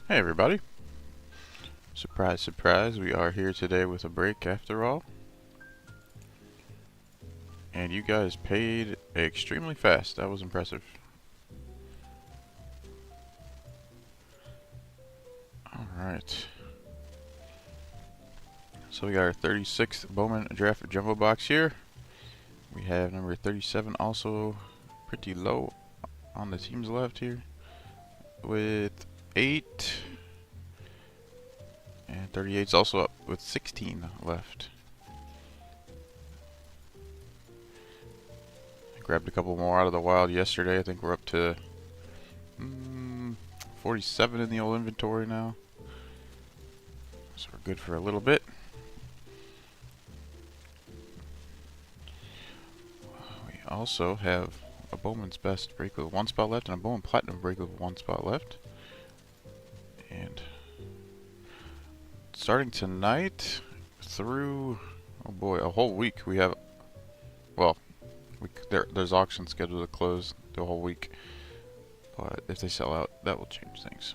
Hey everybody. Surprise, surprise, we are here today with a break after all. And you guys paid extremely fast. That was impressive. Alright. So we got our 36th Bowman Draft Jumbo Box here. We have number 37 also pretty low on the teams left here. With 8. And 38's also up with 16 left. I grabbed a couple more out of the wild yesterday. I think we're up to 47 in the old inventory now. So we're good for a little bit. We also have a Bowman's Best break with 1 spot left and a Bowman Platinum break with 1 spot left. And starting tonight through, oh boy, a whole week we have, well, there's auctions scheduled to close the whole week. But if they sell out, that will change things.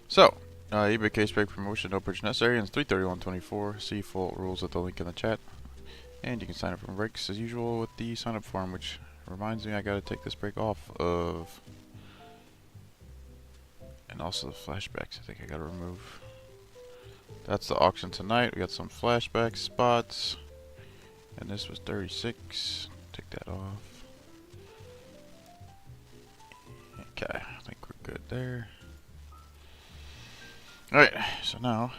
So, eBay case break promotion, no purchase necessary, and it's 3/31/24. See full rules at the link in the chat. And you can sign up for breaks as usual with the sign up form, which reminds me I gotta take this break off of. And also the flashbacks, I think I gotta remove. That's the auction tonight. We got some flashback spots. And this was 36. Take that off. Okay, I think we're good there. Alright, so now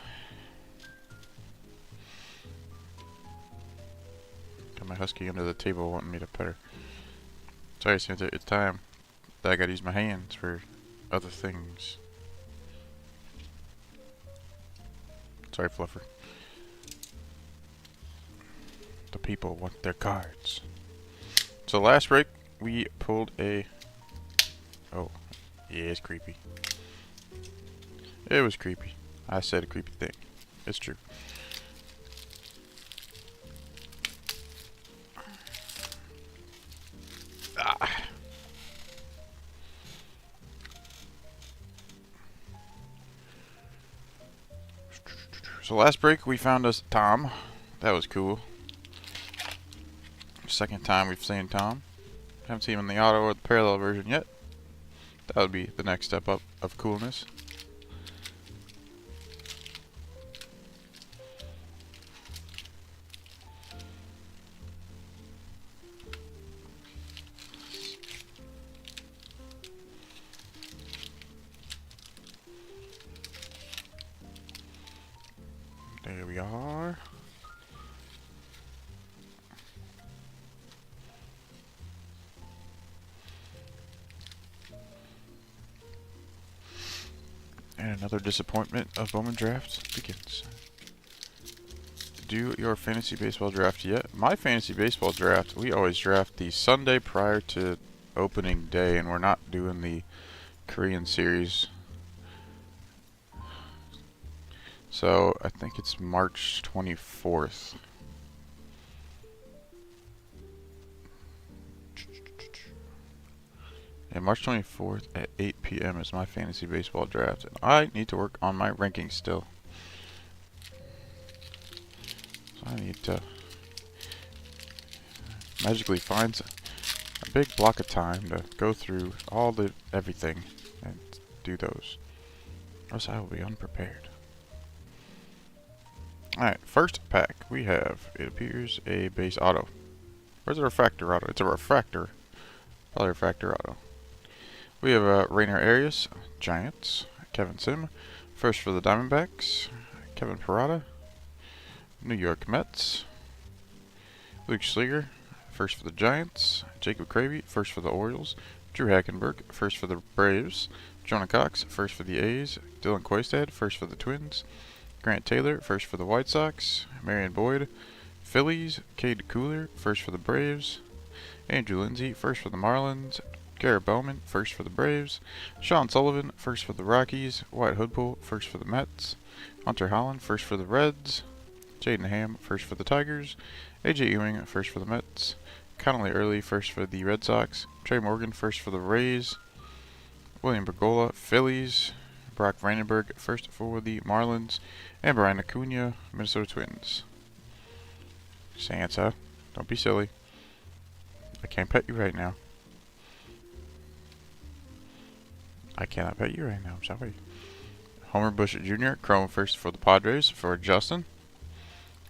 got my husky under the table wanting me to pet her. Sorry, Santa, it's time that I gotta use my hands for other things. Sorry, Fluffer. The people want their cards. So last break, we pulled a... Oh, yeah, it's creepy. It was creepy. I said a creepy thing. It's true. Ah. So last break we found us Tom. That was cool. Second time we've seen Tom. Haven't seen him in the auto or the parallel version yet. That would be the next step up of coolness. There we are. And another disappointment of Bowman drafts begins. Do your fantasy baseball draft yet? My fantasy baseball draft, we always draft the Sunday prior to opening day, and we're not doing the Korean series. So I think it's March 24th. And March 24th at 8 p.m. is my fantasy baseball draft. And I need to work on my rankings still. So I need to magically find a big block of time to go through all the everything and do those. Or else I will be unprepared. Alright, first pack we have, it appears, a base auto. Where's a refractor auto? It's a refractor. Probably a refractor auto. We have Rainer Arias, Giants, Kevin Sim, first for the Diamondbacks, Kevin Parada, New York Mets, Luke Schleger, first for the Giants, Jacob Cravey, first for the Orioles, Drew Hackenberg, first for the Braves, Jonah Cox, first for the A's, Dylan Quaistad, first for the Twins, Grant Taylor, first for the White Sox, Marion Boyd, Phillies, Cade Cooler, first for the Braves, Andrew Lindsay, first for the Marlins, Garrett Bowman, first for the Braves, Sean Sullivan, first for the Rockies, Wyatt Hoodpool, first for the Mets, Hunter Holland, first for the Reds, Jaden Ham, first for the Tigers, AJ Ewing, first for the Mets, Connolly Early, first for the Red Sox, Trey Morgan, first for the Rays, William Bergola, Phillies, Brock Vandenberg, first for the Marlins. And Brian Acuna, Minnesota Twins. Santa, don't be silly. I can't pet you right now. I cannot pet you right now, I'm sorry. Homer Bush Jr., Chrome first for the Padres for Justin.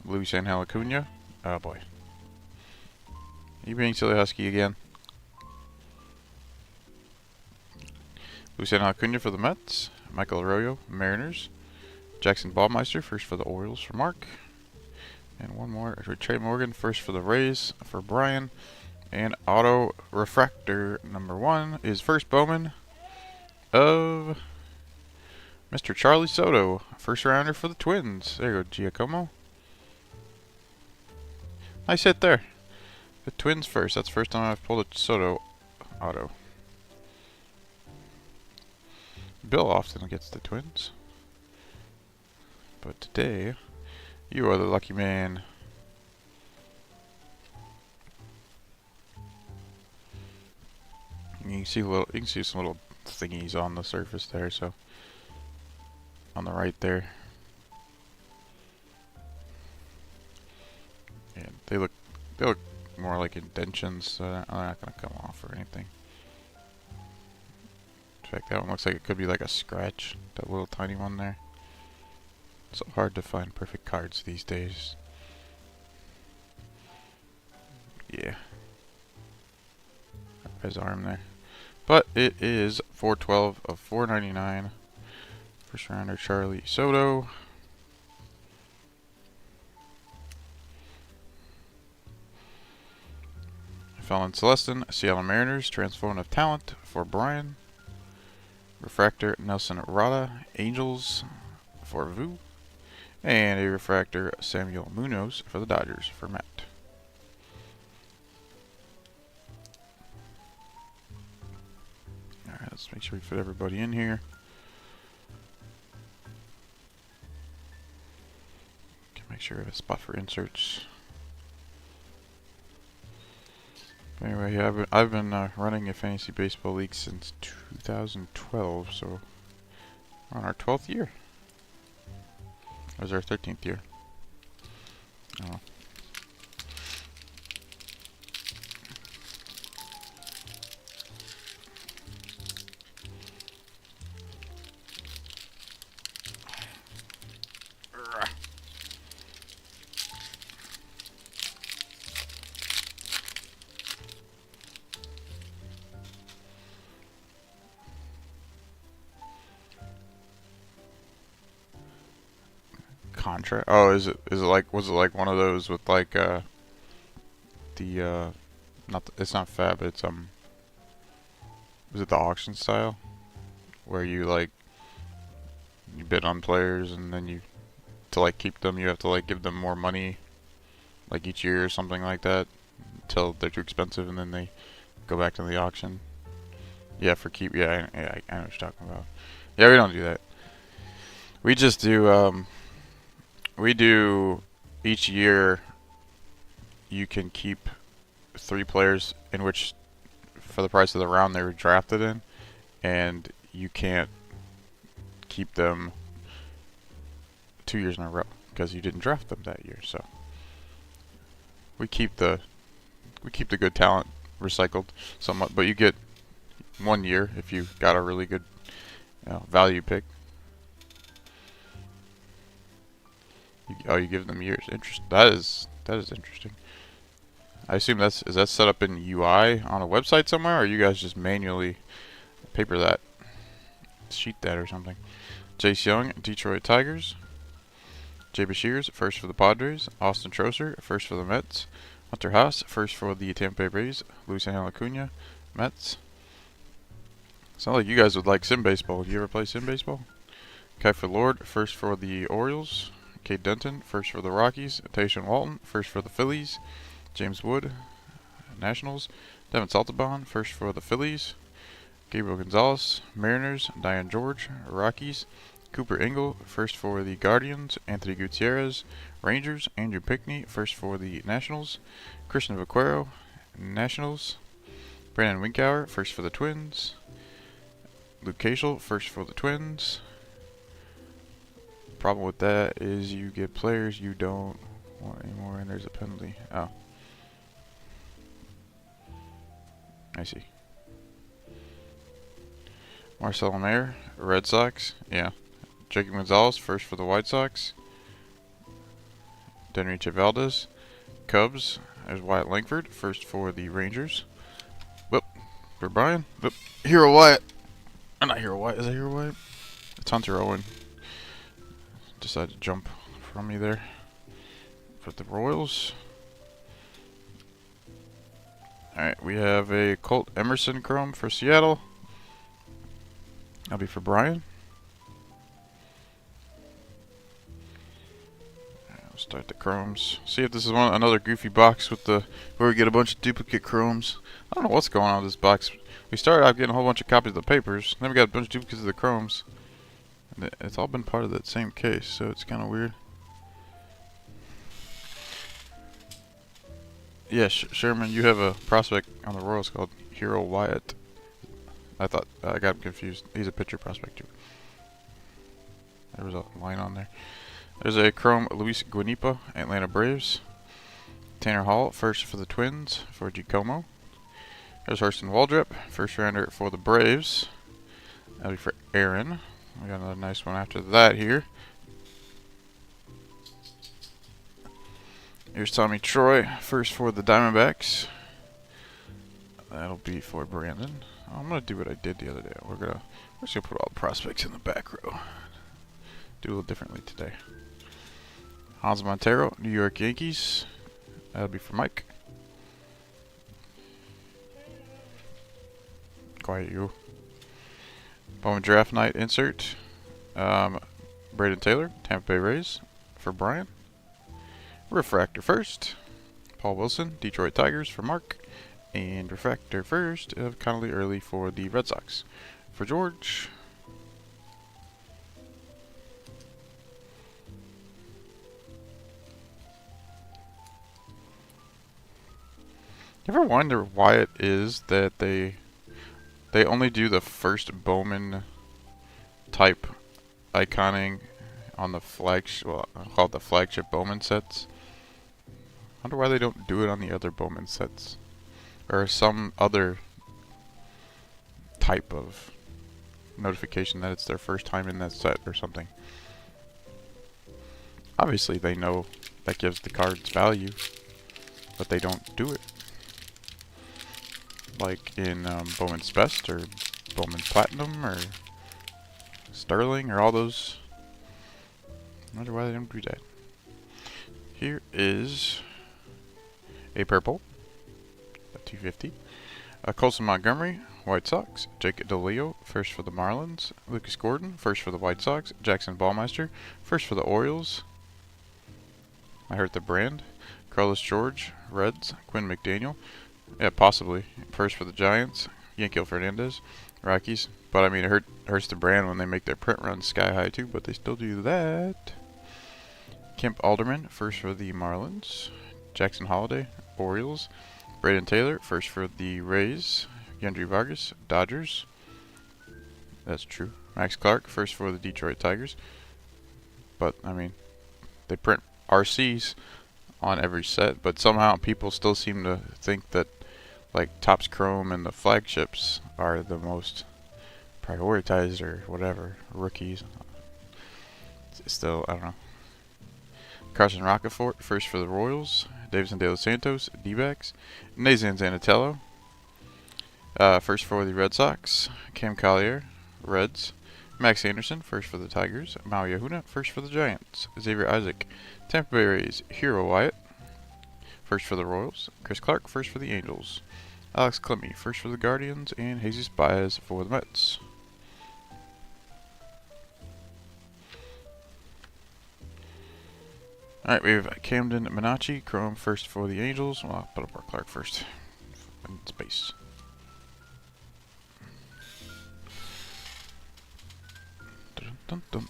Luis Angel Acuna. Oh boy. You being silly husky again? Luis Angel Acuna for the Mets. Michael Arroyo, Mariners. Jackson Ballmeister, first for the Orioles for Mark. And one more, Trey Morgan, first for the Rays for Brian. And auto refractor number 1 is first Bowman of Mr. Charlie Soto, first rounder for the Twins. There you go, Giacomo. Nice hit there. The Twins first. That's the first time I've pulled a Soto auto. Bill often gets the Twins. But today, you are the lucky man. You can see some little thingies on the surface there, so on the right there. And they look more like indentions, so they're not gonna come off or anything. In fact, that one looks like it could be like a scratch, that little tiny one there. It's so hard to find perfect cards these days. Yeah. His arm there. But it is 412 of 499. First rounder Charlie Soto. Felon Celestin, Seattle Mariners, Transform of Talent for Brian. Refractor Nelson Rada, Angels for Vu. And a refractor Samuel Munoz for the Dodgers for Matt. Alright, let's make sure we fit everybody in here. Can make sure we have a spot for inserts. Anyway, yeah, I've been running a fantasy baseball league since 2012, so we're on our 12th year. That was our 13th year. Oh. Contract? Oh, is it like, was it like one of those with like the it's not Fab, it's was it the auction style where you like you bid on players and then to like keep them you have to like give them more money like each year or something like that until they're too expensive and then they go back to the auction. Yeah, for keep. Yeah, I know what you're talking about. Yeah, we don't do that. We just do we do each year you can keep 3 players in which for the price of the round they were drafted in, and you can't keep them 2 years in a row because you didn't draft them that year. So we keep the good talent recycled somewhat, but you get 1 year if you got a really good value pick. You give them years. That is interesting. I assume is that set up in UI on a website somewhere, or you guys just manually paper that, sheet that or something. Jace Young, Detroit Tigers. Jay Bashirs, first for the Padres. Austin Troser, first for the Mets. Hunter Haas, first for the Tampa Bay Rays. Luis Angel Acuna, Mets. Sounds like you guys would like Sim Baseball. Do you ever play Sim Baseball? Kiefer Lord, first for the Orioles. Cade Denton, first for the Rockies. Tayshaun Walton, first for the Phillies. James Wood, Nationals. Devin Saltabon, first for the Phillies. Gabriel Gonzalez, Mariners. Diane George, Rockies. Cooper Ingle, first for the Guardians. Anthony Gutierrez, Rangers. Andrew Pinckney, first for the Nationals. Christian Vaquero, Nationals. Brandon Winkower, first for the Twins. Luke Cashel, first for the Twins. Problem with that is you get players you don't want anymore, and there's a penalty. Oh, I see. Marcelo Mayer, Red Sox. Yeah. Jake Gonzalez, first for the White Sox. Denriche Valdez, Cubs. There's Wyatt Langford, first for the Rangers. Whoop, for Brian. Whoop, Hero Wyatt. Not Hero Wyatt. Is that Hero Wyatt? It's Hunter Owen. Decided to jump from me there. For the Royals. Alright, we have a Colt Emerson Chrome for Seattle. That'll be for Brian. I'll start the Chromes. See if this is another goofy box with the where we get a bunch of duplicate Chromes. I don't know what's going on with this box. We started out getting a whole bunch of copies of the papers. Then we got a bunch of duplicates of the Chromes. And it's all been part of that same case, so it's kind of weird. Yeah, Sherman, you have a prospect on the Royals called Hero Wyatt. I thought I got him confused. He's a pitcher prospect too. There was a line on there. There's a Chrome Luis Guanipa, Atlanta Braves. Tanner Hall, first for the Twins for Giacomo. There's Hurston Waldrep, first rounder for the Braves. That'll be for Aaron. We got another nice one after that here. Here's Tommy Troy, first for the Diamondbacks. That'll be for Brandon. I'm gonna do what I did the other day. We're just gonna put all the prospects in the back row. Do a little differently today. Hans Montero, New York Yankees. That'll be for Mike. Quiet you. Bowman Draft Night insert. Braden Taylor, Tampa Bay Rays for Brian. Refractor first. Paul Wilson, Detroit Tigers for Mark. And refractor first of Connolly Early for the Red Sox. For George. You ever wonder why it is that they only do the first Bowman type iconing on the flagship, well, I'll call it the flagship Bowman sets? I wonder why they don't do it on the other Bowman sets. Or some other type of notification that it's their first time in that set or something. Obviously they know that gives the cards value, but they don't do it. Like in Bowman's Best or Bowman Platinum or Sterling or all those. I wonder why they don't do that. Here is a purple. 250. Colson Montgomery, White Sox. Jake DeLeo, first for the Marlins. Lucas Gordon, first for the White Sox. Jackson Ballmeister, first for the Orioles. I heard the brand. Carlos George, Reds. Quinn McDaniel, yeah, possibly. First for the Giants. Yankel Fernandez, Rockies. But I mean, it hurts the brand when they make their print runs sky high too, but they still do that. Kemp Alderman, first for the Marlins. Jackson Holiday, Orioles. Braden Taylor, first for the Rays. Yandry Vargas, Dodgers. That's true. Max Clark, first for the Detroit Tigers. But, I mean, they print RCs on every set, but somehow people still seem to think that, like, Topps Chrome and the flagships are the most prioritized or whatever. Rookies. Still, I don't know. Carson Rocafort, first for the Royals. Davison De Los Santos, D-backs. Nazan Zanatello, first for the Red Sox. Cam Collier, Reds. Max Anderson, first for the Tigers. Mao Yahuna, first for the Giants. Xavier Isaac, Tampa Bay Rays. Hero Wyatt, first for the Royals. Chris Clark, first for the Angels. Alex Clemmy, first for the Guardians. And Jesus Baez for the Mets. Alright, we have Camden Minacci, Chrome, first for the Angels. Well, I'll put up our Clark first. In space. Dun, dun, dun.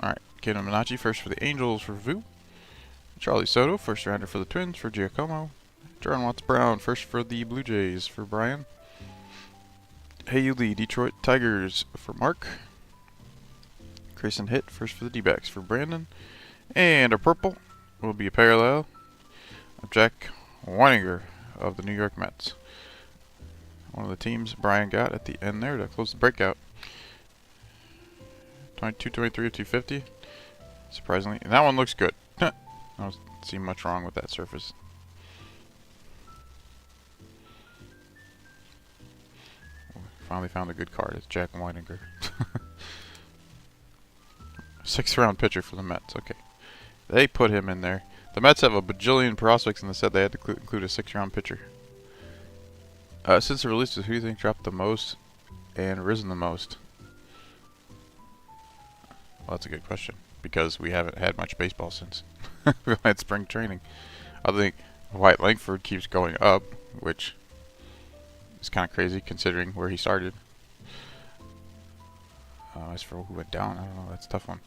Alright, Camden Minacci, first for the Angels for Vu. Charlie Soto, first rounder for the Twins for Giacomo. Jaron Watts Brown, first for the Blue Jays for Brian. Hey Lee, Detroit Tigers for Mark. Grayson hit, first for the D-backs for Brandon. And a purple will be a parallel of Jack Weininger of the New York Mets. One of the teams Brian got at the end there to close the breakout. 223 of 250. Surprisingly. And that one looks good. I don't see much wrong with that surface. Finally found a good card. It's Jack Weininger. 6th round pitcher for the Mets. Okay. They put him in there. The Mets have a bajillion prospects and they said they had to include a 6th round pitcher. Since the releases, who do you think dropped the most and risen the most? Well, that's a good question. Because we haven't had much baseball since. We had spring training. I think Wyatt Langford keeps going up, which is kind of crazy considering where he started. As for who went down, I don't know. That's a tough one.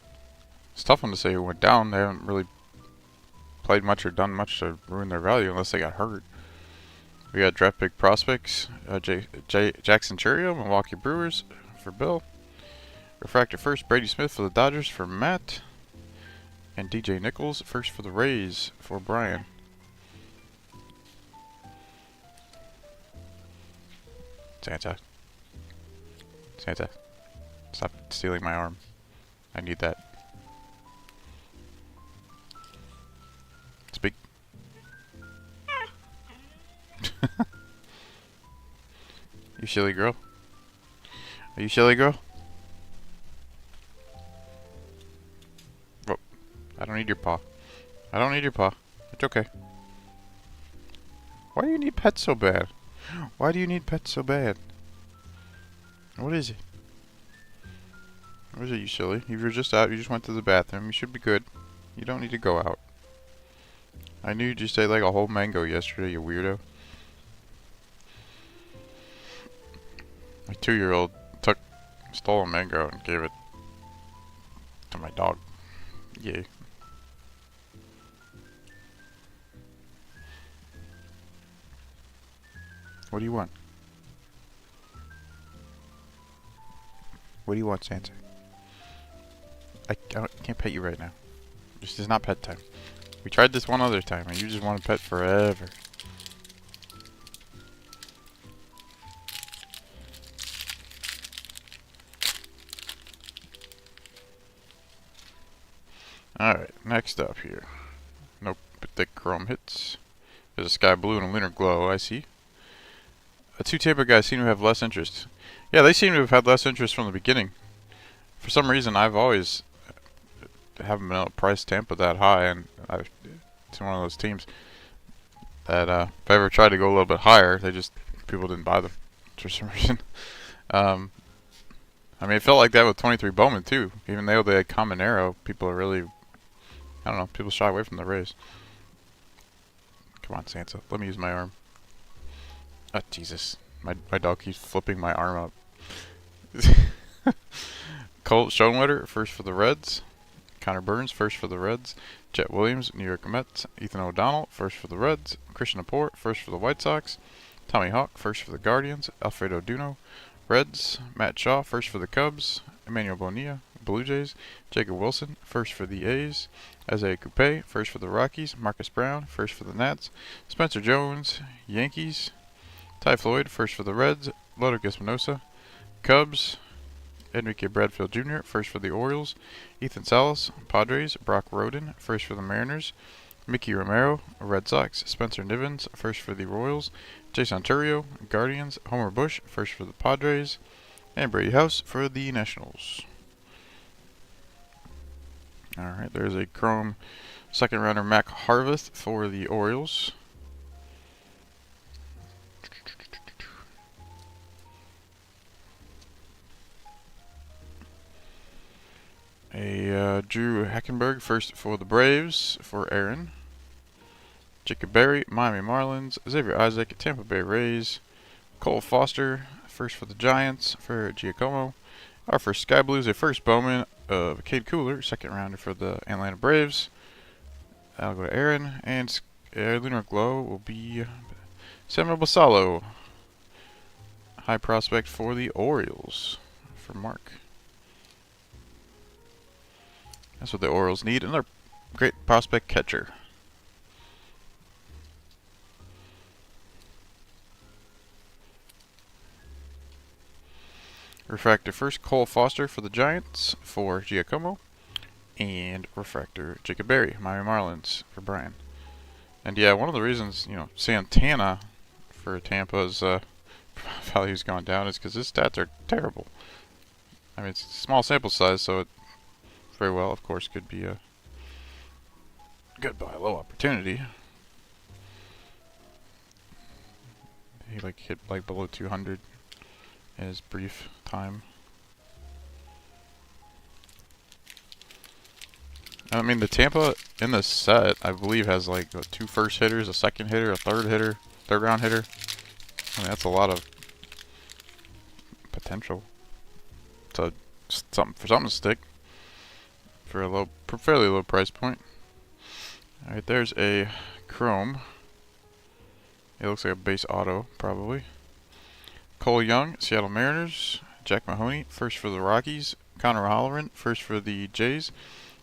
It's a tough one to say who went down. They haven't really played much or done much to ruin their value unless they got hurt. We got draft pick prospects. Jackson Churio, Milwaukee Brewers for Bill. Refractor first, Brady Smith for the Dodgers for Matt. And DJ Nichols first for the Rays for Brian. Santa. Stop stealing my arm. I need that. Speak. You silly girl. Are you silly girl? Oh, I don't need your paw. I don't need your paw. It's okay. Why do you need pets so bad? Why do you need pets so bad? What is it? What is it, you silly? You were just out. You just went to the bathroom. You should be good. You don't need to go out. I knew you just ate like a whole mango yesterday, you weirdo. My 2-year-old stole a mango and gave it to my dog. Yay. What do you want? What do you want, Santa? I can't pet you right now. This is not pet time. We tried this one other time and you just want to pet forever. Alright, next up here. Nope, thick chrome hits. There's a sky blue and a lunar glow, I see. The 2 Tampa guys seem to have less interest. Yeah, they seem to have had less interest from the beginning. For some reason, I've always haven't been able to price Tampa that high, and it's one of those teams that if I ever tried to go a little bit higher, people didn't buy them for some reason. I mean, it felt like that with 23 Bowman too. Even though they had Combinero, people are really, I don't know, people shy away from the Rays. Come on, Sansa, let me use my arm. Oh, Jesus. My dog keeps flipping my arm up. Colt Schoenwetter, first for the Reds. Connor Burns, first for the Reds. Jet Williams, New York Mets. Ethan O'Donnell, first for the Reds. Christian Laporte, first for the White Sox. Tommy Hawk, first for the Guardians. Alfredo Duno, Reds. Matt Shaw, first for the Cubs. Emmanuel Bonilla, Blue Jays. Jacob Wilson, first for the A's. Isaiah Coupe, first for the Rockies. Marcus Brown, first for the Nats. Spencer Jones, Yankees. Ty Floyd, first for the Reds. Lourdes Espinosa, Cubs. Enrique Bradfield Jr., first for the Orioles. Ethan Salas, Padres. Brock Roden, first for the Mariners. Mickey Romero, Red Sox. Spencer Nivens, first for the Royals. Jason Turio, Guardians. Homer Bush, first for the Padres. And Brady House for the Nationals. Alright, there's a chrome second rounder Mac Harvest for the Orioles. A Drew Hackenberg first for the Braves for Aaron. Jacob Berry, Miami Marlins. Xavier Isaac, Tampa Bay Rays. Cole Foster, first for the Giants for Giacomo. Our first Sky Blues, a first Bowman of Cade Cooler, second rounder for the Atlanta Braves. That'll go to Aaron. And Lunar Glow will be Samuel Basalo, high prospect for the Orioles for Mark. That's what the Orioles need. Another great prospect catcher. Refractor first, Cole Foster for the Giants for Giacomo. And refractor Jacob Berry, Miami Marlins for Brian. And yeah, one of the reasons, Santana for Tampa's value's gone down is because his stats are terrible. I mean, it's a small sample size, so it very well, of course, could be a good buy low opportunity. He hit below 200 in his brief time. I mean, the Tampa in this set, I believe, has what, 2 first hitters, a second hitter, a third hitter, third round hitter. I mean, that's a lot of potential to for something to stick for a fairly low price point. All right, there's a Chrome. It looks like a base auto, probably. Cole Young, Seattle Mariners. Jack Mahoney, first for the Rockies. Connor Halloran, first for the Jays.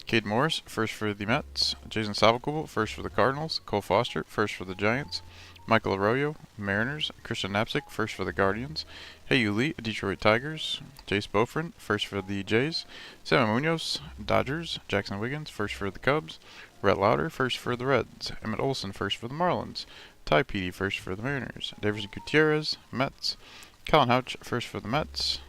Cade Morris, first for the Mets. Jason Salvacool, first for the Cardinals. Cole Foster, first for the Giants. Michael Arroyo, Mariners. Christian Knapsick, first for the Guardians. Hei-Yu Lee, Detroit Tigers. Jace Bofrin, first for the Jays. Sam Munoz, Dodgers. Jackson Wiggins, first for the Cubs. Rhett Lauder, first for the Reds. Emmett Olson, first for the Marlins. Ty Petey, first for the Mariners. Davis Gutierrez, Mets. Colin Houch, first for the Mets.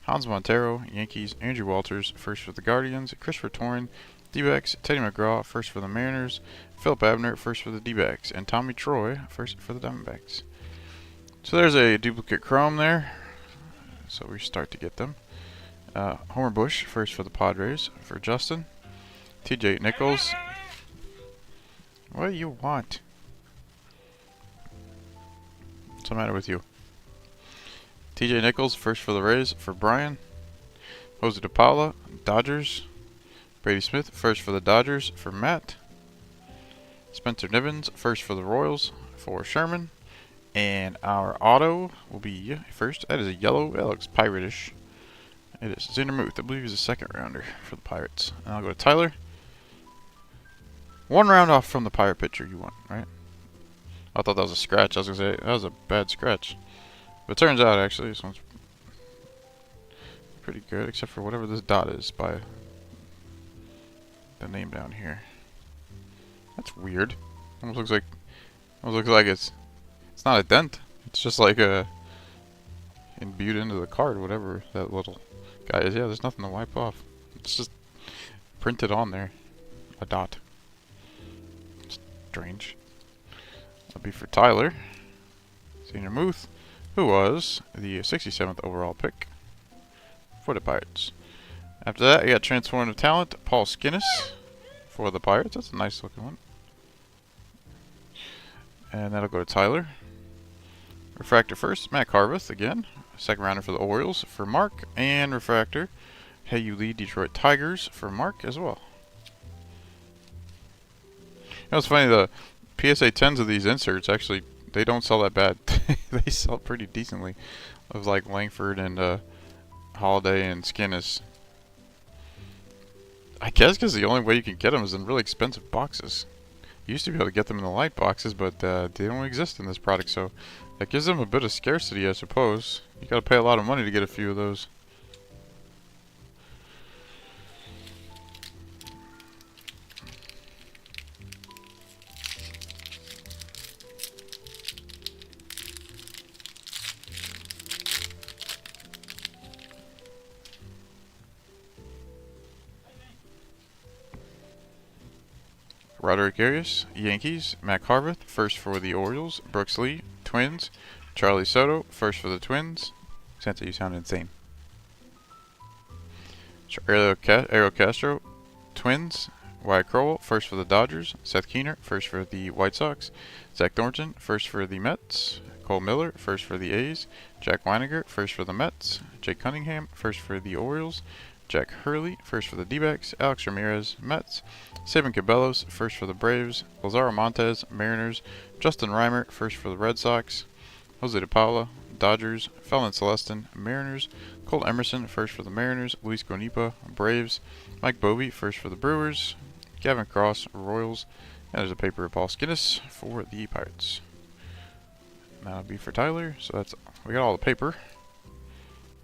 Hans Montero, Yankees. Andrew Walters, first for the Guardians. Christopher Torrin, D-backs. Teddy McGraw, first for the Mariners. Philip Abner, first for the D-backs. And Tommy Troy, first for the Diamondbacks. So there's a duplicate Chrome there. So we start to get them. Homer Bush, first for the Padres, for Justin. TJ Nichols. What do you want? What's the matter with you? TJ Nichols, first for the Rays, for Brian. Jose DePaula, Dodgers. Brady Smith, first for the Dodgers, for Matt. Spencer Nivens, first for the Royals, for Sherman. And our auto will be first. That is a yellow. That looks pirate-ish. It is Xander Muth. I believe he's a second rounder for the Pirates. And I'll go to Tyler. 1 round off from the Pirate pitcher you want, right? I thought that was a scratch. I was going to say, that was a bad scratch. But it turns out, actually, this one's pretty good, except for whatever this dot is by the name down here. That's weird. Almost looks like it's not a dent. It's just like imbued into the card, whatever that little guy is. Yeah, there's nothing to wipe off. It's just printed on there. A dot. Strange. That'll be for Tyler. Xander Muth, who was the 67th overall pick for the Pirates. After that, we got Transformative Talent, Paul Skinnis for the Pirates. That's a nice looking one. And that'll go to Tyler. Refractor first, Matt Carveth again. Second rounder for the Orioles for Mark. And Refractor, Hei-Yu Lee, Detroit Tigers for Mark as well. You know, it's funny, the PSA 10s of these inserts actually, they don't sell that bad. They sell pretty decently. Of like Langford and Holiday and Skinnis. I guess because the only way you can get them is in really expensive boxes. You used to be able to get them in the light boxes, but they don't exist in this product, so that gives them a bit of scarcity, I suppose. You gotta pay a lot of money to get a few of those. Roderick Arias, Yankees. Matt Carveth, first for the Orioles. Brooks Lee, Twins. Charlie Soto, first for the Twins. Santa, you sound insane. Ariel Castro, Twins. Wyatt Crowell, first for the Dodgers. Seth Keener, first for the White Sox. Zach Thornton, first for the Mets. Cole Miller, first for the A's. Jack Weiniger, first for the Mets. Jake Cunningham, first for the Orioles. Jack Hurley, first for the D-backs. Alex Ramirez, Mets. Sabin Cabellos, first for the Braves. Lazaro Montes, Mariners. Justin Reimer, first for the Red Sox. Jose DePaula, Dodgers, Felon Celestin, Mariners, Cole Emerson, first for the Mariners, Luis Guanipa, Braves, Mike Bovey, first for the Brewers, Gavin Cross, Royals, and there's a paper of Paul Skinnis for the Pirates. And that'll be for Tyler, so that's, we got all the paper.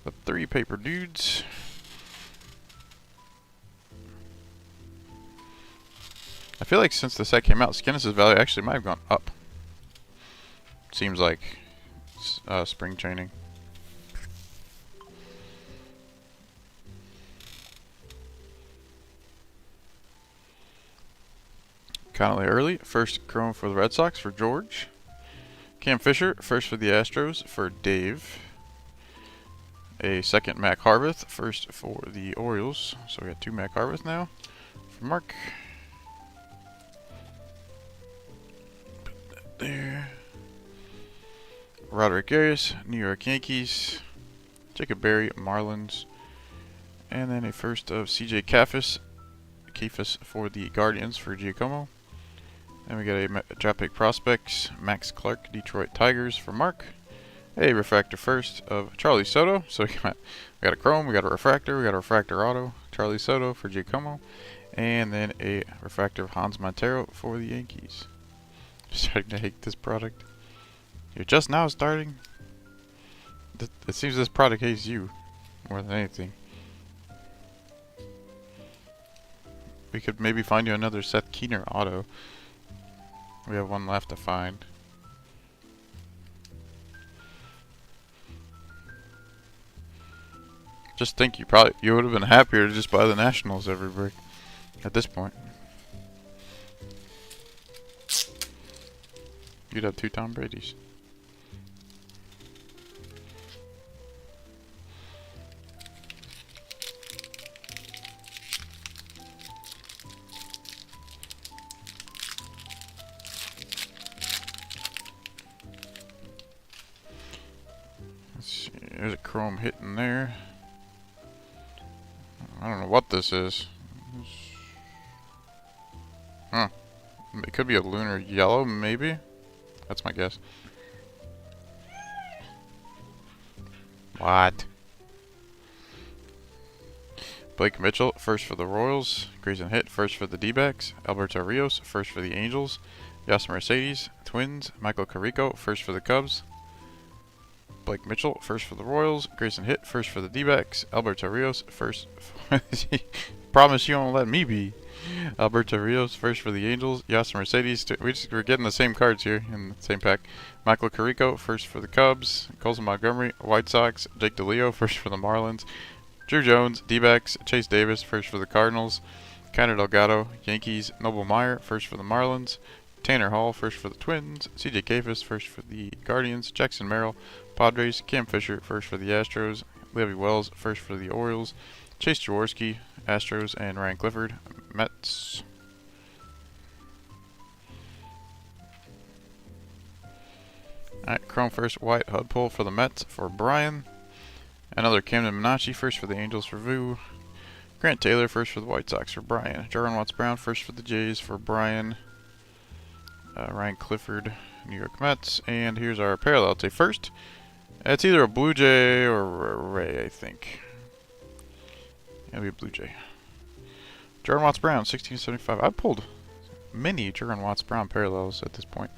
The 3 paper dudes. I feel like since the set came out, Skinnis' value actually might have gone up. Seems like spring training. Connolly Early, first chrome for the Red Sox for George. Cam Fisher, first for the Astros for Dave. A second Mac Harveth, first for the Orioles. So we got 2 Mac Harveth now for Mark. Put that there. Roderick Arias, New York Yankees. Jacob Berry, Marlins. And then a first of CJ Kefis for the Guardians for Giacomo. And we got a draft pick prospects, Max Clark, Detroit Tigers for Mark. A refractor first of Charlie Soto. So we got a chrome, we got a refractor, we got a refractor auto, Charlie Soto for Giacomo. And then a refractor of Hans Montero for the Yankees. Starting to hate this product. You're just now starting? It seems this product hates you more than anything. We could maybe find you another Seth Keener auto. We have 1 left to find. Just think you would have been happier to just buy the Nationals every break at this point. You'd have 2 Tom Brady's. Let's see, there's a chrome hitting there. I don't know what this is. Huh. It could be a lunar yellow, maybe? That's my guess. What? Blake Mitchell, first for the Royals. Grayson Hitt, first for the D-backs. Alberto Rios, first for the Angels. Yasser Mercedes, Twins. Michael Carrico, first for the Cubs. Blake Mitchell, first for the Royals. Grayson Hitt, first for the D-backs. Alberto Rios, first. Promise you won't let me be. Alberto Rios, first for the Angels. Yasser Mercedes, we're getting the same cards here in the same pack. Michael Carrico, first for the Cubs. Colson Montgomery, White Sox. Jake DeLeo, first for the Marlins. Drew Jones, D-backs. Chase Davis, first for the Cardinals. Kiner Delgado, Yankees. Noble Meyer, first for the Marlins. Tanner Hall, first for the Twins. CJ Kefis, first for the Guardians. Jackson Merrill, Padres. Cam Fisher, first for the Astros. Levy Wells, first for the Orioles. Chase Jaworski, Astros, and Ryan Clifford, Mets. Alright, chrome first, white HUD pull for the Mets for Brian. Another Camden Minacci, first for the Angels for Vu. Grant Taylor, first for the White Sox for Brian. Jordan Watts Brown, first for the Jays for Brian. Ryan Clifford, New York Mets. And here's our parallel tape first. It's either a Blue Jay or a Ray, I think. It'll be a Blue Jay. Jordan Watts Brown, 1675. I pulled many Jordan Watts Brown parallels at this point.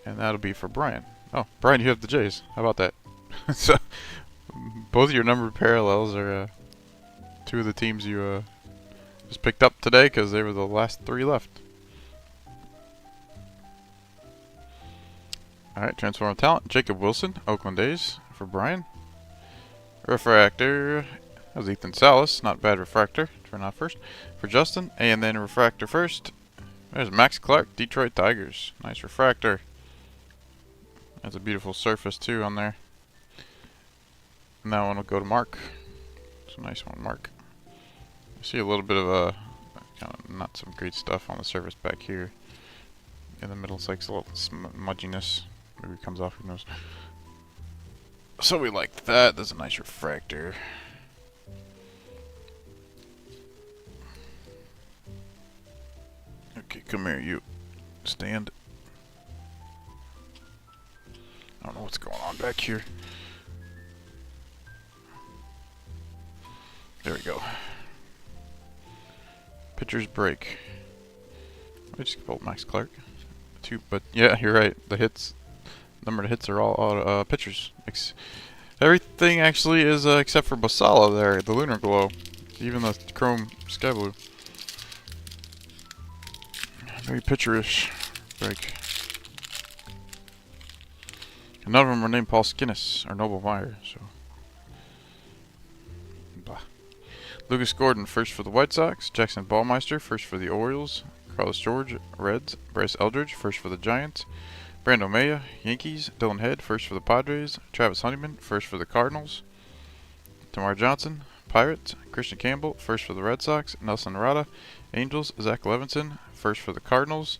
And that'll be for Brian. Oh, Brian, you have the Jays. How about that? So, both of your numbered parallels are 2 of the teams you just picked up today because they were the last 3 left. Alright, Transform of Talent. Jacob Wilson, Oakland A's for Brian. Refractor. That was Ethan Salas. Not bad refractor. Turn off first. For Justin. And then refractor first. There's Max Clark, Detroit Tigers. Nice refractor. That's a beautiful surface too on there. And that one will go to Mark. It's a nice one, Mark. I see a little bit of a kind of not some great stuff on the surface back here. In the middle, it's like a little smudginess. Maybe it comes off, who knows. So we like that. That's a nice refractor. Okay, come here, you. Stand. don't know what's going on back here. There we go. Pitcher's break. I just pulled Max Clark. But yeah, you're right. The hits, number of hits are all pitchers. Everything actually is except for Basala there, the Lunar Glow, even the Chrome Sky Blue. Very pitcherish break. And none of them are named Paul Skinnis or Noble Meyer, so. Blah. Lucas Gordon first for the White Sox. Jackson Ballmeister first for the Orioles. Carlos George, Reds. Bryce Eldridge first for the Giants. Brando Maya, Yankees. Dylan Head first for the Padres. Travis Honeyman first for the Cardinals. Tamar Johnson, Pirates. Christian Campbell first for the Red Sox. Nelson Rada, Angels. Zach Levinson first for the Cardinals.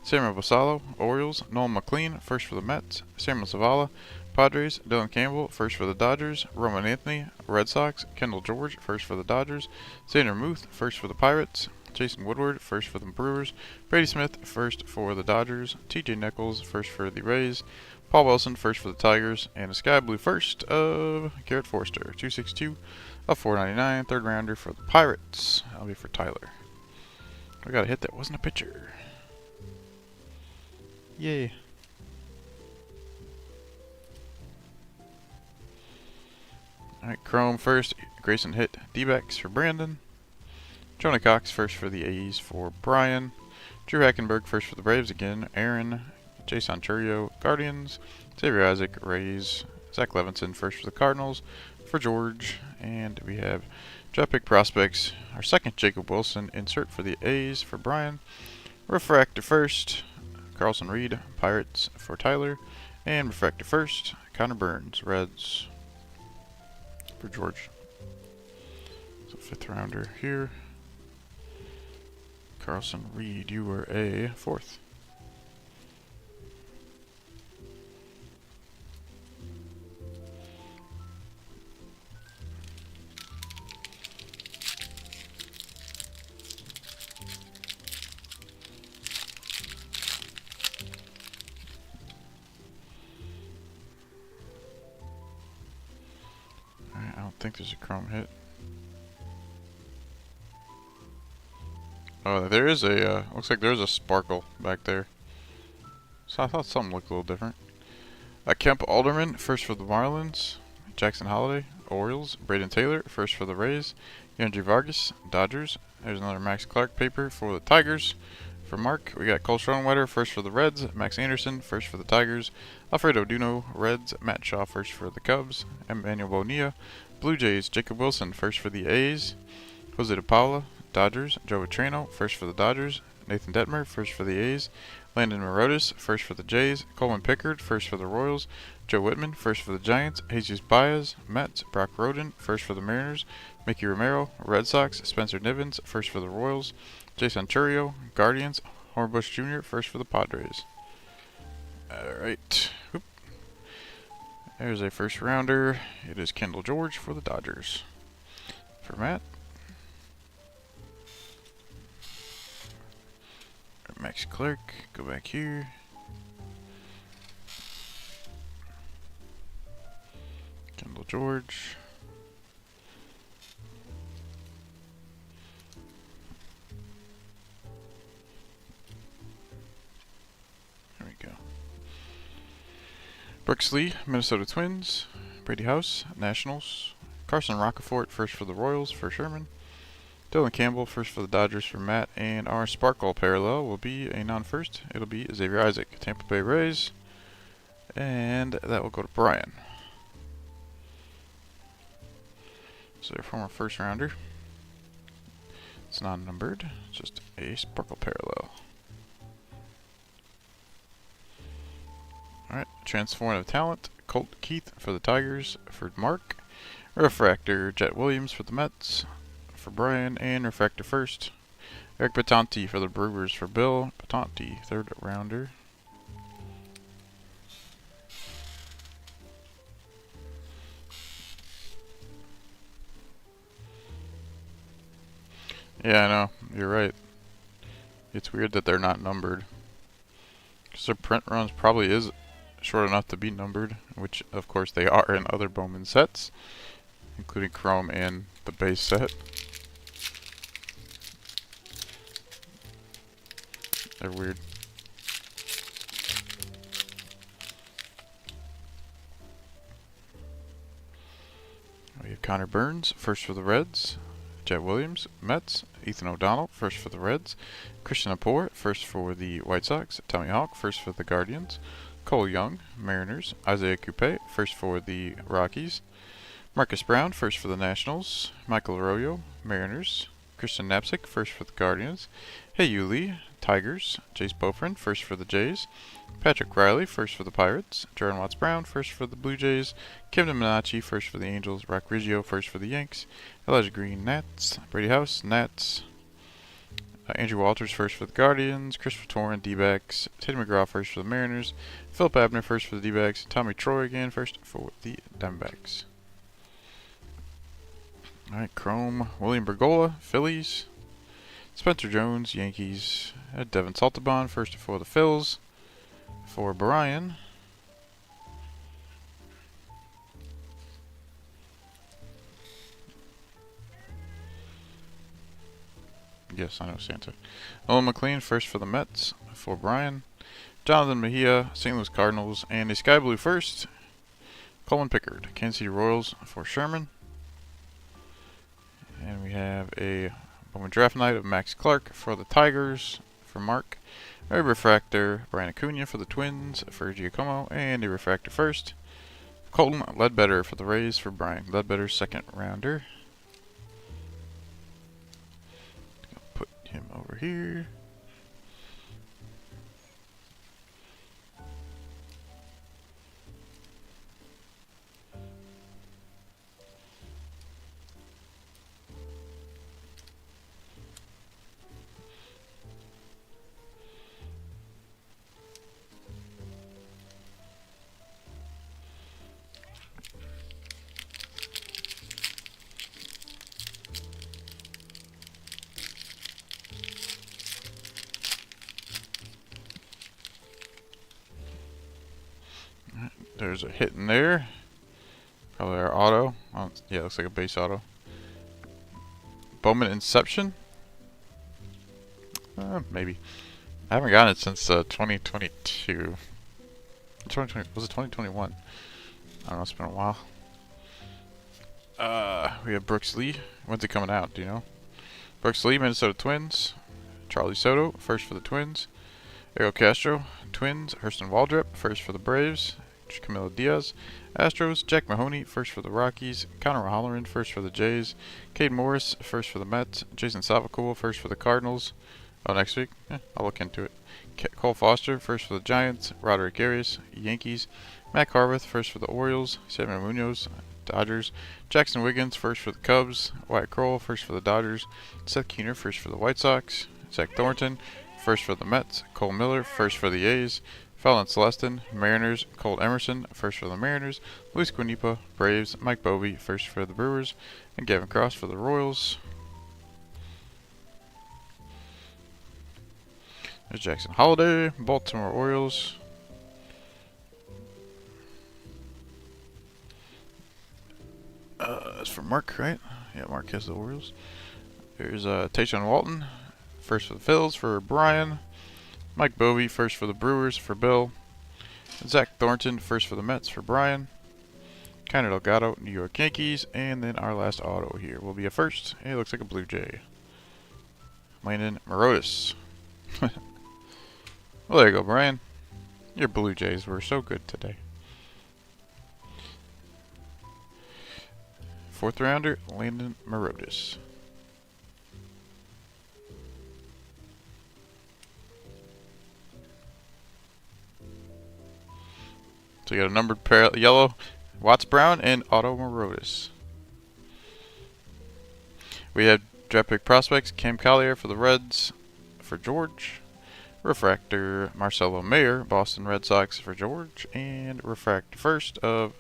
Samuel Basallo, Orioles. Nolan McLean first for the Mets. Samuel Zavala, Padres. Dylan Campbell first for the Dodgers. Roman Anthony, Red Sox. Kendall George first for the Dodgers. Xander Muth first for the Pirates. Jason Woodward first for the Brewers. Brady Smith first for the Dodgers. TJ Nichols first for the Rays. Paul Wilson first for the Tigers. And a Sky Blue first of Garrett Forster. 262 of 499. Third rounder for the Pirates. That'll be for Tyler. We got a hit that wasn't a pitcher. Yay. Alright, Chrome first. Grayson hit D-backs for Brandon. Jonah Cox first for the A's for Brian. Drew Hackenberg first for the Braves again. Aaron. Jason Churio, Guardians. Xavier Isaac, Rays. Zach Levinson first for the Cardinals for George. And we have draft pick prospects. Our second, Jacob Wilson. Insert for the A's for Brian. Refractor first. Carlson Reed, Pirates for Tyler. And refractor first, Connor Burns, Reds for George. So fifth rounder here. Carlson Reed, you were a fourth. Alright, I don't think there's a chrome hit. Oh, there is a, looks like there's a sparkle back there. So I thought something looked a little different. Kemp Alderman, first for the Marlins. Jackson Holiday, Orioles. Braden Taylor, first for the Rays. Andrew Vargas, Dodgers. There's another Max Clark paper for the Tigers. For Mark, we got Cole Schronwetter, first for the Reds. Max Anderson, first for the Tigers. Alfredo Duno, Reds. Matt Shaw, first for the Cubs. Emmanuel Bonilla, Blue Jays. Jacob Wilson, first for the A's. Jose De Paula, Dodgers. Joe Vitrano, first for the Dodgers. Nathan Detmer, first for the A's. Landon Morotis, first for the Jays. Coleman Pickard, first for the Royals. Joe Whitman, first for the Giants. Jesus Baez, Mets. Brock Roden, first for the Mariners. Mickey Romero, Red Sox. Spencer Nivens, first for the Royals. Jason Churio, Guardians. Hornbush Jr., first for the Padres. Alright. There's a first rounder. It is Kendall George for the Dodgers. For Matt. Max Clark, go back here. Kendall George. There we go. Brooks Lee, Minnesota Twins. Brady House, Nationals. Carson Rocafort, first for the Royals for Sherman. Dylan Campbell, first for the Dodgers for Matt, and our Sparkle parallel will be a non-first. It'll be Xavier Isaac, Tampa Bay Rays, and that will go to Brian. So their former first rounder. It's non-numbered, it's just a Sparkle parallel. Alright, Transform of Talent, Colt Keith for the Tigers for Mark. Refractor, Jet Williams for the Mets. For Brian, and refractor first. Eric Batanti for the Brewers for Bill. Batanti, third rounder. Yeah, I know. You're right. It's weird that they're not numbered. Because their print runs probably is short enough to be numbered, which of course they are in other Bowman sets, including Chrome and the base set. They're weird. We have Connor Burns, first for the Reds. Jet Williams, Mets. Ethan O'Donnell, first for the Reds. Christian Apor, first for the White Sox. Tommy Hawk, first for the Guardians. Cole Young, Mariners. Isaiah Coupe, first for the Rockies. Marcus Brown, first for the Nationals. Michael Arroyo, Mariners. Christian Knapsick, first for the Guardians. Hey-Yu Lee, Tigers. Jace Bofrin, first for the Jays. Patrick Riley, first for the Pirates. Jordan Watts-Brown, first for the Blue Jays. Kevin Minacci, first for the Angels. Rock Riggio, first for the Yanks. Elijah Green, Nats. Brady House, Nats. Andrew Walters, first for the Guardians. Christopher Torrin, D-backs. Teddy McGraw, first for the Mariners. Philip Abner, first for the D-backs. Tommy Troy again, first for the Diamondbacks. Alright, Chrome. William Bergola, Phillies. Spencer Jones, Yankees. Devin Saltabon, first for the Phils. For Brian. Yes, I know Santa. Nolan McLean, first for the Mets. For Brian. Jonathan Mejia, St. Louis Cardinals. And a Sky Blue first. Colin Pickard, Kansas City Royals. For Sherman. And we have a Bowman Draft Night of Max Clark for the Tigers. For Mark. A refractor, Brian Acuna for the Twins, for Giacomo, and a refractor first. Colton Ledbetter for the Rays, for Brian. Ledbetter's second rounder. Put him over here. There's a hit in there. Probably our auto. Oh, yeah, looks like a base auto. Bowman Inception? Maybe. I haven't gotten it since 2022. 2020, was it 2021? I don't know, it's been a while. We have Brooks Lee. When's it coming out, do you know? Brooks Lee, Minnesota Twins. Charlie Soto, first for the Twins. Ariel Castro, Twins. Hurston Waldrep, first for the Braves. Camilo Diaz, Astros. Jack Mahoney, first for the Rockies. Connor O'Halloran, first for the Jays. Cade Morris, first for the Mets. Jason Salvacool, first for the Cardinals. Oh, next week? I'll look into it. Cole Foster, first for the Giants. Roderick Arias, Yankees. Matt Harvath, first for the Orioles. Samuel Munoz, Dodgers. Jackson Wiggins, first for the Cubs. Wyatt Kroll, first for the Dodgers. Seth Keener, first for the White Sox. Zach Thornton, first for the Mets. Cole Miller, first for the A's. Fallon Celestin, Mariners. Colt Emerson, first for the Mariners. Luis Quinipa, Braves. Mike Bovey, first for the Brewers. And Gavin Cross for the Royals. There's Jackson Holiday, Baltimore Orioles. That's for Mark, right? Yeah, Mark has the Orioles. There's Tayshaun Walton, first for the Phils for Brian. Mike Bovey, first for the Brewers for Bill. Zach Thornton, first for the Mets for Brian. Connor Delgado, New York Yankees. And then our last auto here will be a first. It looks like a Blue Jay. Landon Morotis. Well, there you go, Brian. Your Blue Jays were so good today. Fourth rounder, Landon Morotis. So you got a numbered pair, yellow, Watts Brown, and Auto Morotis. We have draft pick prospects, Cam Collier for the Reds for George. Refractor, Marcelo Mayer, Boston Red Sox for George. And refractor first of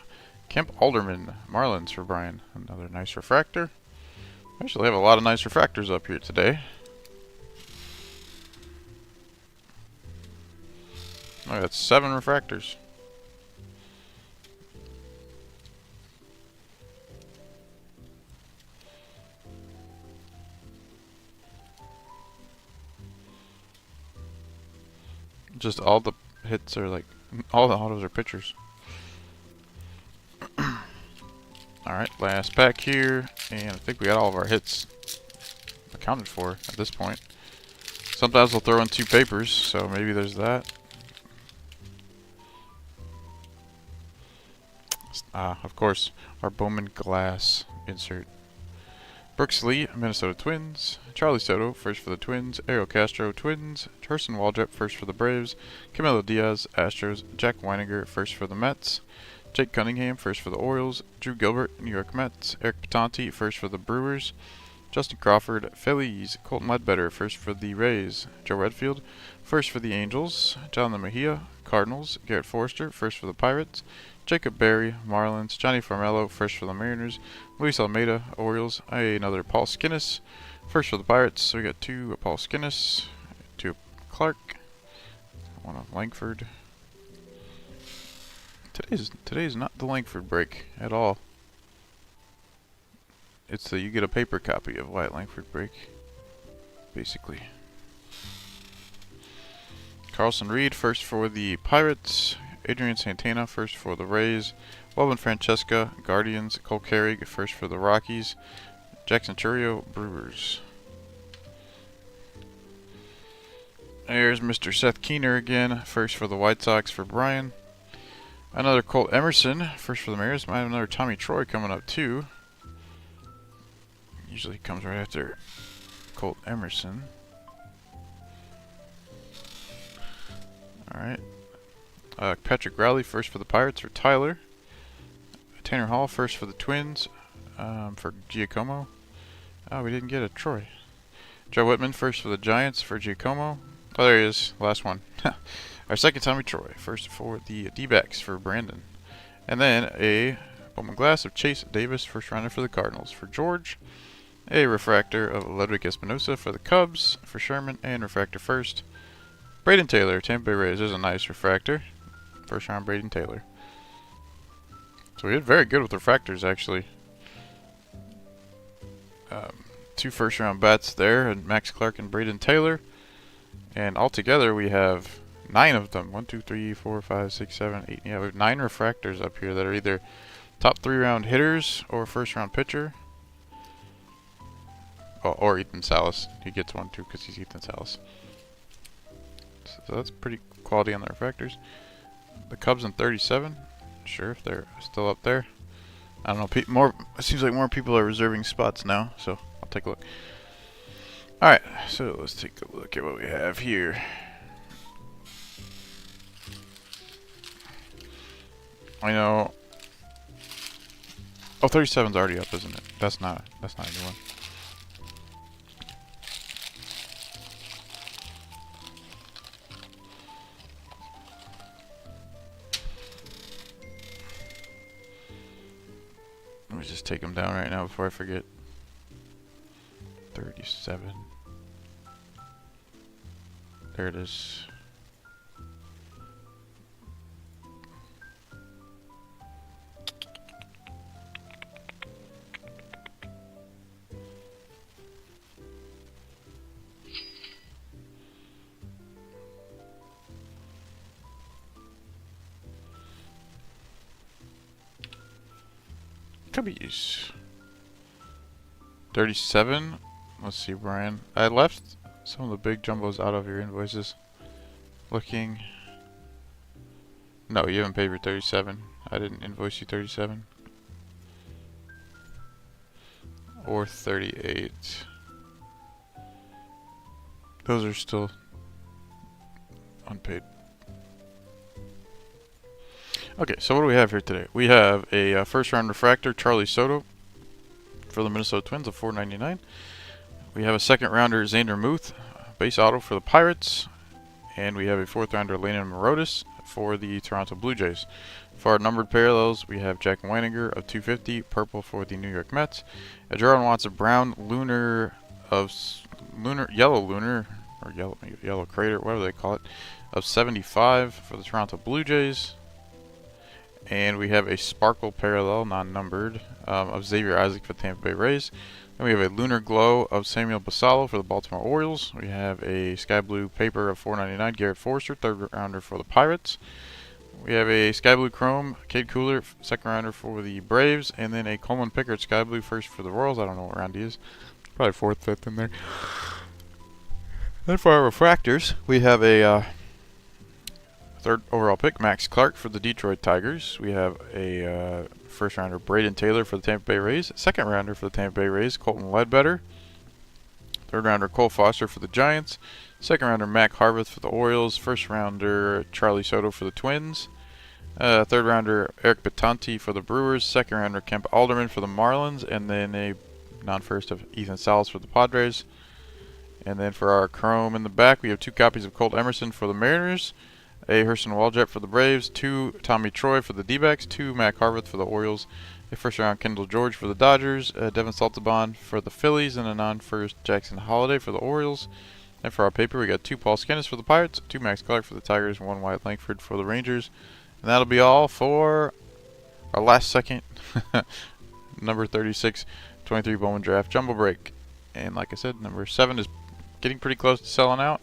Kemp Alderman, Marlins for Brian. Another nice refractor. We actually have a lot of nice refractors up here today. Oh, that's 7 refractors. Just all the hits are like, all the autos are pitchers. Alright, last pack here, and I think we got all of our hits accounted for at this point. Sometimes they'll throw in 2 papers, so maybe there's that. Of course, our Bowman glass insert. Brooks Lee, Minnesota Twins. Charlie Soto, first for the Twins. Ariel Castro, Twins. Hurston Waldrep, first for the Braves. Camilo Diaz, Astros. Jack Weininger, first for the Mets. Jake Cunningham, first for the Orioles. Drew Gilbert, New York Mets. Eric Patanti, first for the Brewers. Justin Crawford, Phillies. Colton Ledbetter, first for the Rays. Joe Redfield, first for the Angels. Jonathan Mejia, Cardinals. Garrett Forster, first for the Pirates. Jacob Berry, Marlins. Johnny Farmello, first for the Mariners. Luis Almeida, Orioles. Another Paul Skinnis, first for the Pirates. So we got 2 Paul Skinnis, 2 Clark, 1 of Langford. Today's not the Langford break at all. It's the you get a paper copy of Wyatt Langford break, basically. Carlson Reed, first for the Pirates. Adrian Santana, first for the Rays. Welvin Francesca, Guardians. Cole Carrig, first for the Rockies. Jackson Churio, Brewers. There's Mr. Seth Keener again, first for the White Sox for Brian. Another Colt Emerson, first for the Mariners. Might have another Tommy Troy coming up too. Usually comes right after Colt Emerson. Alright. Patrick Rowley, first for the Pirates for Tyler. Tanner Hall, first for the Twins for Giacomo. Oh, we didn't get a Troy. Joe Whitman, first for the Giants for Giacomo. Oh, there he is. Last one. Our second Tommy Troy, first for the D-backs for Brandon. And then a Bowman glass of Chase Davis, first rounder for the Cardinals for George. A refractor of Ludwig Espinosa for the Cubs for Sherman, and refractor first. Braden Taylor, Tampa Bay Rays. There's a nice refractor. First round Braden Taylor. So we did very good with refractors, actually. 2 first round bats there, and Max Clark and Braden Taylor. And altogether we have 9 of them. 1, 2, 3, 4, 5, 6, 7, 8. Yeah, we have 9 refractors up here that are either top 3 round hitters or first round pitcher. Oh, or Ethan Salas. He gets 1 too because he's Ethan Salas. So that's pretty quality on the refractors. The Cubs in 37. Sure, if they're still up there. I don't know. It seems like more people are reserving spots now, so I'll take a look. Alright, so let's take a look at what we have here. I know. Oh, 37's already up, isn't it? That's not a new one. Let me just take them down right now before I forget. 37. There it is. Cubbies. 37. Let's see, Brian. I left some of the big jumbos out of your invoices. Looking. No, you haven't paid for 37. I didn't invoice you 37. Or 38. Those are still unpaid. Okay, so what do we have here today? We have a first round refractor, Charlie Soto, for the Minnesota Twins of $4.99. We have a second rounder, Xander Muth, base auto for the Pirates. And we have a fourth rounder, Landon Morotis, for the Toronto Blue Jays. For our numbered parallels, we have Jack Weininger of 250, purple for the New York Mets. A Jarron Watson Brown, yellow lunar, or yellow crater, whatever they call it, of 75 for the Toronto Blue Jays. And we have a Sparkle Parallel, non-numbered, of Xavier Isaac for the Tampa Bay Rays. Then we have a Lunar Glow of Samuel Basallo for the Baltimore Orioles. We have a Sky Blue Paper of $4.99, Garrett Forster, third rounder for the Pirates. We have a Sky Blue Chrome, Cade Cooler, second rounder for the Braves. And then a Coleman Pickard Sky Blue first for the Royals. I don't know what round he is. Probably fourth, fifth in there. Then for our refractors, we have a third overall pick, Max Clark for the Detroit Tigers. We have a first rounder, Braden Taylor for the Tampa Bay Rays. Second rounder for the Tampa Bay Rays, Colton Ledbetter. Third rounder, Cole Foster for the Giants. Second rounder, Mac Harveth for the Orioles. First rounder, Charlie Soto for the Twins. Third rounder, Eric Batanti for the Brewers. Second rounder, Kemp Alderman for the Marlins. And then a non-first of Ethan Salas for the Padres. And then for our Chrome in the back, we have 2 copies of Colt Emerson for the Mariners. A Hurston Waljet for the Braves, 2 Tommy Troy for the D-backs, 2 Mac Harveth for the Orioles, a first round Kendall George for the Dodgers, Devin Saltabon for the Phillies, and a non-first Jackson Holiday for the Orioles. And for our paper, we got 2 Paul Skenes for the Pirates, 2 Max Clark for the Tigers, 1 Wyatt Langford for the Rangers. And that'll be all for our last second number 36, 23 Bowman Draft Jumbo Break. And like I said, number 7 is getting pretty close to selling out.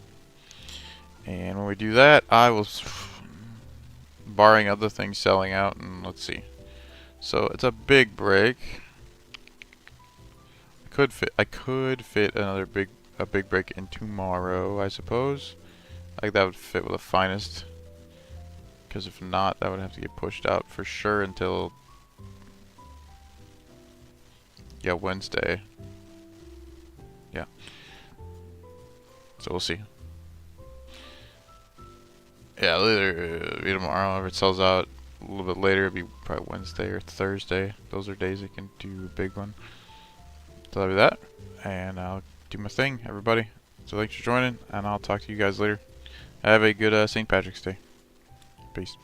And when we do that, I will, barring other things selling out, and let's see. So it's a big break. I could fit another big break in tomorrow, I suppose. Like that would fit with the finest. Because if not, that would have to get pushed out for sure until Wednesday. Yeah. So we'll see. Yeah, it'll be tomorrow. If it sells out a little bit later, it'll be probably Wednesday or Thursday. Those are days I can do a big one. So that'll be that. And I'll do my thing, everybody. So thanks for joining, and I'll talk to you guys later. Have a good St. Patrick's Day. Peace.